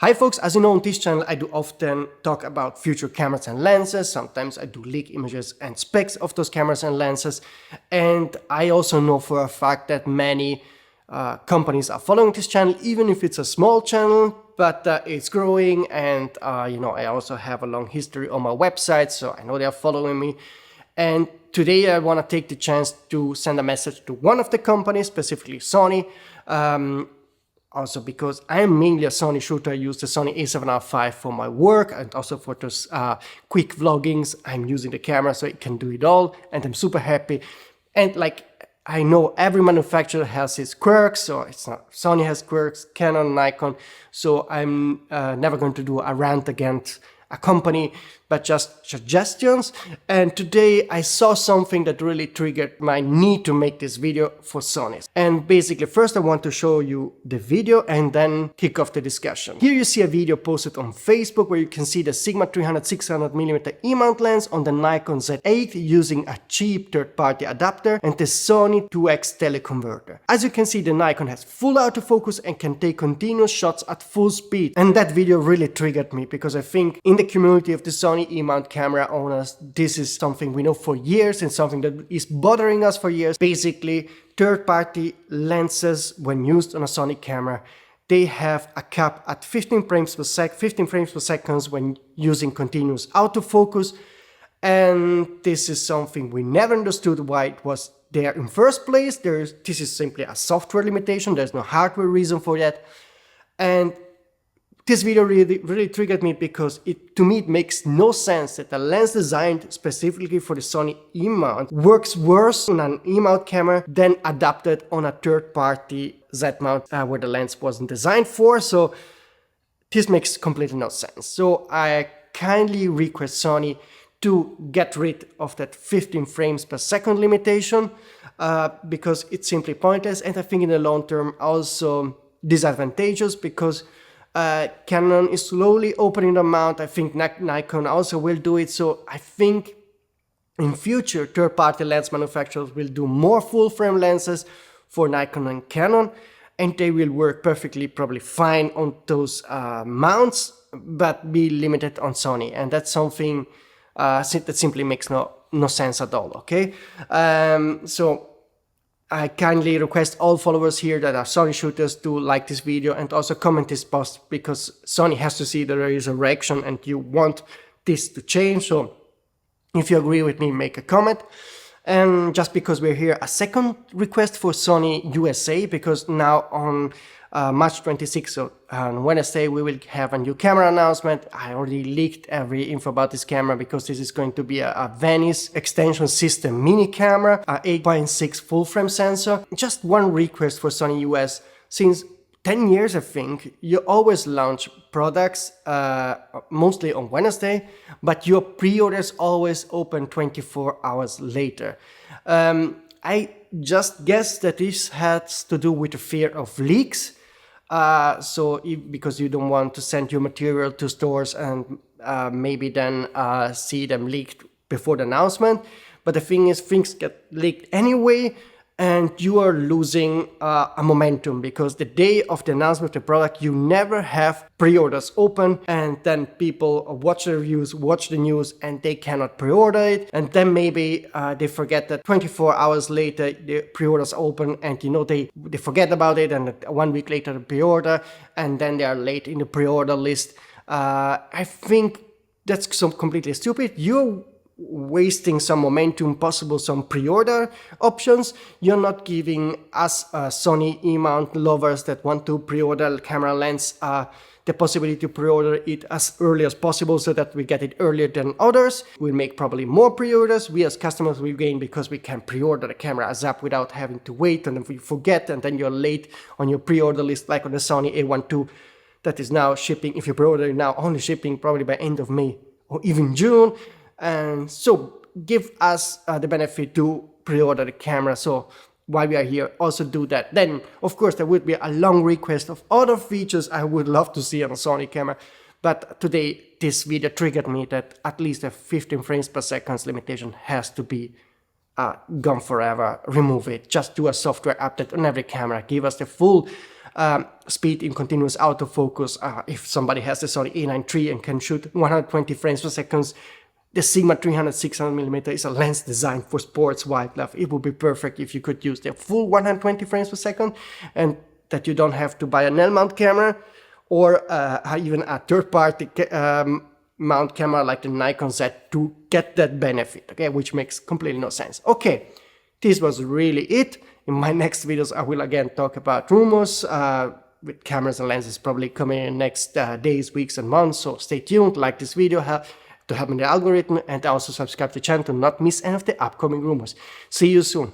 Hi folks, as you know on this channel I do often talk about future cameras and lenses. Sometimes I do leak images and specs of those cameras and lenses, and I also know for a fact that many companies are following this channel, even if it's a small channel, but it's growing, and I also have a long history on my website, so I know they are following me. And today I want to take the chance to send a message to one of the companies, specifically Sony. Also because I'm mainly a Sony shooter. I use the Sony a7R5 for my work and also for those quick vloggings. I'm using the camera so it can do it all, and I'm super happy. And like, I know every manufacturer has its quirks, so it's not Sony has quirks, Canon, Nikon, so I'm never going to do a rant against a company, but just suggestions. And today I saw something that really triggered my need to make this video for Sony. And basically first I want to show you the video and then kick off the discussion. Here you see a video posted on Facebook where you can see the Sigma 300 600mm E-mount lens on the Nikon Z8 using a cheap third-party adapter and the Sony 2x teleconverter. As you can see, the Nikon has full autofocus and can take continuous shots at full speed. And that video really triggered me because I think in the community of the Sony E-mount camera owners, this is something we know for years and something that is bothering us for years. Basically, third-party lenses, when used on a Sony camera, they have a cap at 15 frames per second when using continuous autofocus. And this is something we never understood why it was there in first place. This is simply a software limitation. There's no hardware reason for that. And this video really triggered me because to me it makes no sense that a lens designed specifically for the Sony E-mount works worse on an E-mount camera than adapted on a third-party Z-mount where the lens wasn't designed for. So this makes completely no sense. So I kindly request Sony to get rid of that 15 frames per second limitation because it's simply pointless, and I think in the long term also disadvantageous because Canon is slowly opening the mount. I think Nikon also will do it. So I think in future third-party lens manufacturers will do more full-frame lenses for Nikon and Canon, and they will work perfectly, probably fine on those mounts, but be limited on Sony. And that's something that simply makes no sense at all. Okay, so I kindly request all followers here that are Sony shooters to like this video and also comment this post, because Sony has to see that there is a reaction and you want this to change. So if you agree with me, make a comment. And just because we're here, a second request for Sony USA, because now on March 26th, so on Wednesday, we will have a new camera announcement. I already leaked every info about this camera because this is going to be a Venice extension system mini camera, a 8.6 full frame sensor. Just one request for Sony US. Since 10 years, I think, you always launch products mostly on Wednesday, but your pre-orders always open 24 hours later. I just guess that this has to do with the fear of leaks. Because you don't want to send your material to stores and maybe then see them leaked before the announcement. But the thing is, things get leaked anyway, and you are losing a momentum, because the day of the announcement of the product, you never have pre-orders open, and then people watch the reviews, watch the news, and they cannot pre-order it. And then maybe they forget that 24 hours later the pre-orders open, and they forget about it, and 1 week later the pre-order, and then they are late in the pre-order list. I think that's completely stupid. You're wasting some momentum, possible some pre-order options. You're not giving us Sony E-mount lovers that want to pre-order camera lens the possibility to pre-order it as early as possible so that we get it earlier than others. We'll make probably more pre-orders. We as customers will gain because we can pre-order the camera ASAP without having to wait, and if you forget and then you're late on your pre-order list, like on the Sony A12 that is now shipping, if you pre-order it now, only shipping probably by end of May or even June. And so give us the benefit to pre-order the camera. So while we are here, also do that. Then, of course, there would be a long request of other features I would love to see on a Sony camera. But today, this video triggered me that at least a 15 frames per second limitation has to be gone forever. Remove it. Just do a software update on every camera. Give us the full speed in continuous autofocus. If somebody has the Sony A9 III and can shoot 120 frames per second, the Sigma 300 600mm is a lens designed for sports wildlife. It would be perfect if you could use the full 120 frames per second and that you don't have to buy a Nel mount camera or even a third-party mount camera like the Nikon Z to get that benefit, okay, which makes completely no sense. Okay, this was really it. In my next videos, I will again talk about rumors with cameras and lenses probably coming in the next days, weeks, and months. So stay tuned, like this video to help me in the algorithm, and also subscribe to the channel to not miss any of the upcoming rumors. See you soon.